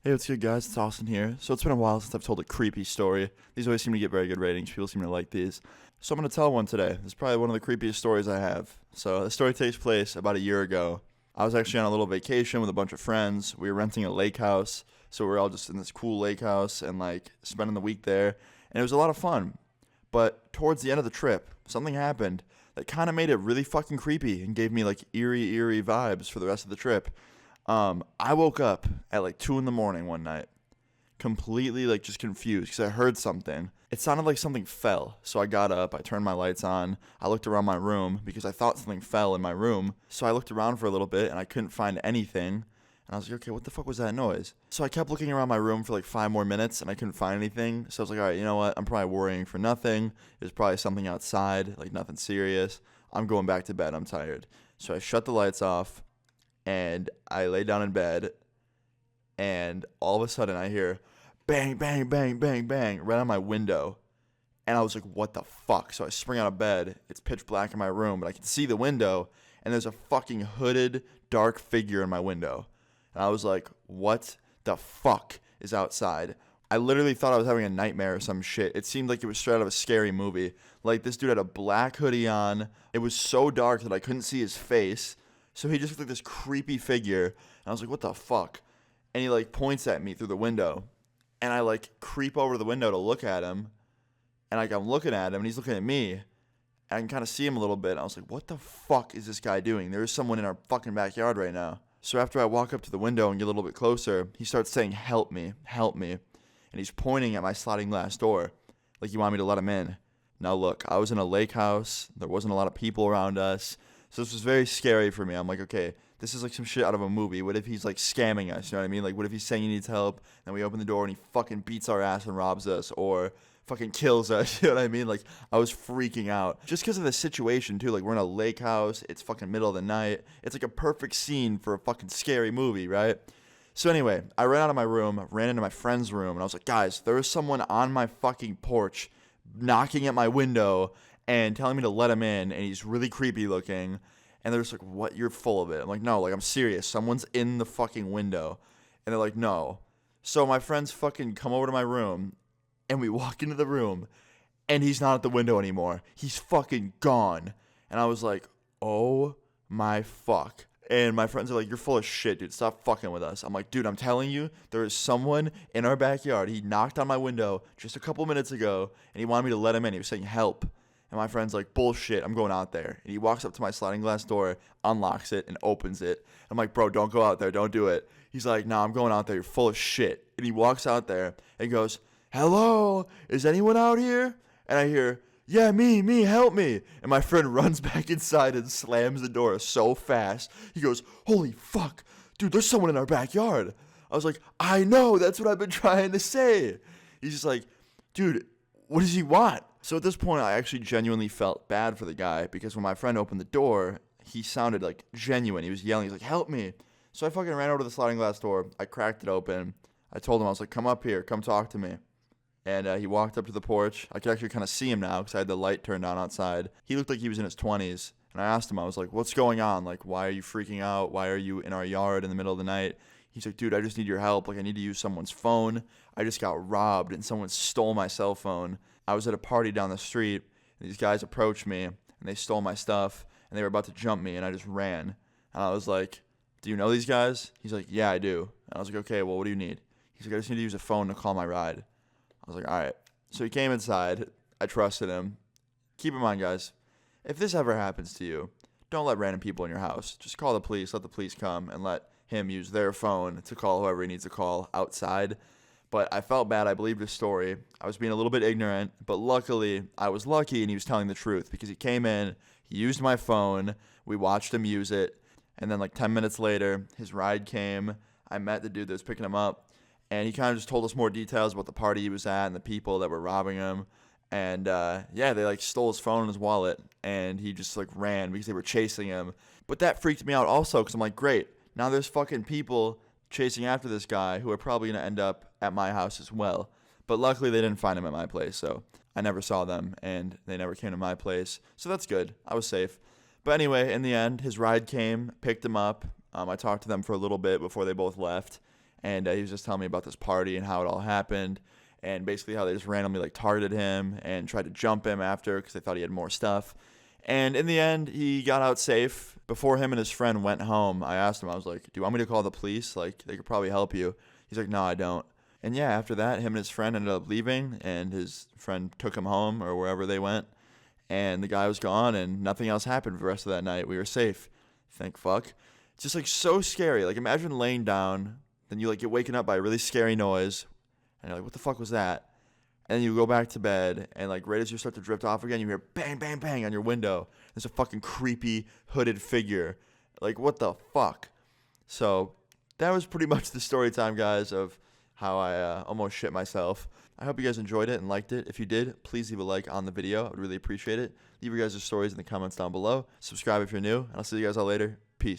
Hey, what's good, guys? It's Austin here. So it's been a while since I've told a creepy story. These always seem to get very good ratings. People seem to like these. So I'm going to tell one today. This is probably one of the creepiest stories I have. So the story takes place about a year ago. I was actually on a little vacation with a bunch of friends. We were renting a lake house. So we were all just in this cool lake house and like spending the week there. And it was a lot of fun. But towards the end of the trip, something happened that kind of made it really fucking creepy and gave me like eerie vibes for the rest of the trip. I woke up at like 2 in the morning one night, completely like just confused because I heard something. It sounded like something fell. So I got up, I turned my lights on, I looked around my room because I thought something fell in my room. So I looked around for a little bit and I couldn't find anything. And I was like, okay, what the fuck was that noise? So I kept looking around my room for like 5 more minutes and I couldn't find anything. So I was like, all right, you know what? I'm probably worrying for nothing. There's probably something outside, like nothing serious. I'm going back to bed. I'm tired. So I shut the lights off and I lay down in bed, and all of a sudden I hear bang, bang, bang, bang, bang right on my window. And I was like, what the fuck? So I spring out of bed. It's pitch black in my room, but I can see the window, and there's a fucking hooded, dark figure in my window. And I was like, what the fuck is outside? I literally thought I was having a nightmare or some shit. It seemed like it was straight out of a scary movie. Like, this dude had a black hoodie on. It was so dark that I couldn't see his face. So he just looked like this creepy figure. And I was like, what the fuck? And he like points at me through the window. And I like creep over to the window to look at him. And like I'm looking at him and he's looking at me. And I can kind of see him a little bit. And I was like, what the fuck is this guy doing? There is someone in our fucking backyard right now. So after I walk up to the window and get a little bit closer, he starts saying, help me, help me. And he's pointing at my sliding glass door. Like, you want me to let him in. Now look, I was in a lake house. There wasn't a lot of people around us. So this was very scary for me. I'm like, okay, this is like some shit out of a movie. What if he's like scamming us? You know what I mean? Like, what if he's saying he needs help, and we open the door and he fucking beats our ass and robs us, or fucking kills us? You know what I mean? Like, I was freaking out just because of the situation too. Like, we're in a lake house. It's fucking middle of the night. It's like a perfect scene for a fucking scary movie, right? So anyway, I ran out of my room, ran into my friend's room, and I was like, guys, there is someone on my fucking porch knocking at my window and telling me to let him in, and he's really creepy looking. And they're just like, what? You're full of it. I'm like, no, like, I'm serious. Someone's in the fucking window. And they're like, no. So my friends fucking come over to my room, and we walk into the room, and he's not at the window anymore. He's fucking gone. And I was like, oh my fuck. And my friends are like, you're full of shit, dude. Stop fucking with us. I'm like, dude, I'm telling you, there is someone in our backyard. He knocked on my window just a couple minutes ago, and he wanted me to let him in. He was saying, help. And my friend's like, bullshit, I'm going out there. And he walks up to my sliding glass door, unlocks it, and opens it. I'm like, bro, don't go out there. Don't do it. He's like, nah, I'm going out there. You're full of shit. And he walks out there and goes, hello, is anyone out here? And I hear, yeah, me, help me. And my friend runs back inside and slams the door so fast. He goes, holy fuck, dude, there's someone in our backyard. I was like, I know, that's what I've been trying to say. He's just like, dude, what does he want? So at this point, I actually genuinely felt bad for the guy because when my friend opened the door, he sounded like genuine. He was yelling. He's like, help me. So I fucking ran over to the sliding glass door. I cracked it open. I told him, I was like, come up here. Come talk to me. And he walked up to the porch. I could actually kind of see him now because I had the light turned on outside. He looked like he was in his 20s. And I asked him, I was like, what's going on? Like, why are you freaking out? Why are you in our yard in the middle of the night? He's like, dude, I just need your help. Like, I need to use someone's phone. I just got robbed and someone stole my cell phone. I was at a party down the street, and these guys approached me, and they stole my stuff, and they were about to jump me, and I just ran. And I was like, do you know these guys? He's like, yeah, I do. And I was like, okay, well, what do you need? He's like, I just need to use a phone to call my ride. I was like, all right. So he came inside. I trusted him. Keep in mind, guys, if this ever happens to you, don't let random people in your house. Just call the police, let the police come, and let him use their phone to call whoever he needs to call outside. But I felt bad. I believed his story. I was being a little bit ignorant, but luckily I was lucky and he was telling the truth because he came in, he used my phone, we watched him use it, and then like 10 minutes later, his ride came. I met the dude that was picking him up, and he kind of just told us more details about the party he was at and the people that were robbing him. And yeah, they like stole his phone and his wallet, and he just like ran because they were chasing him. But that freaked me out also because I'm like, great, now there's fucking people chasing after this guy who are probably going to end up at my house as well. But luckily they didn't find him at my place, so I never saw them and they never came to my place. So that's good. I was safe. But anyway, in the end, his ride came, picked him up. I talked to them for a little bit before they both left. and he was just telling me about this party and how it all happened, and basically how they just randomly like targeted him and tried to jump him after because they thought he had more stuff. And in the end, he got out safe. Before him and his friend went home, I asked him, I was like, do you want me to call the police? Like, they could probably help you. He's like, no, I don't. And yeah, after that, him and his friend ended up leaving, and his friend took him home or wherever they went. And the guy was gone, and nothing else happened for the rest of that night. We were safe. Thank fuck. It's just like so scary. Like, imagine laying down, then you like get waken up by a really scary noise, and you're like, what the fuck was that? And then you go back to bed, and like right as you start to drift off again, you hear bang, bang, bang on your window. There's a fucking creepy hooded figure. Like, what the fuck? So that was pretty much the story time, guys, of how I almost shit myself. I hope you guys enjoyed it and liked it. If you did, please leave a like on the video. I would really appreciate it. Leave your guys' stories in the comments down below. Subscribe if you're new, and I'll see you guys all later. Peace.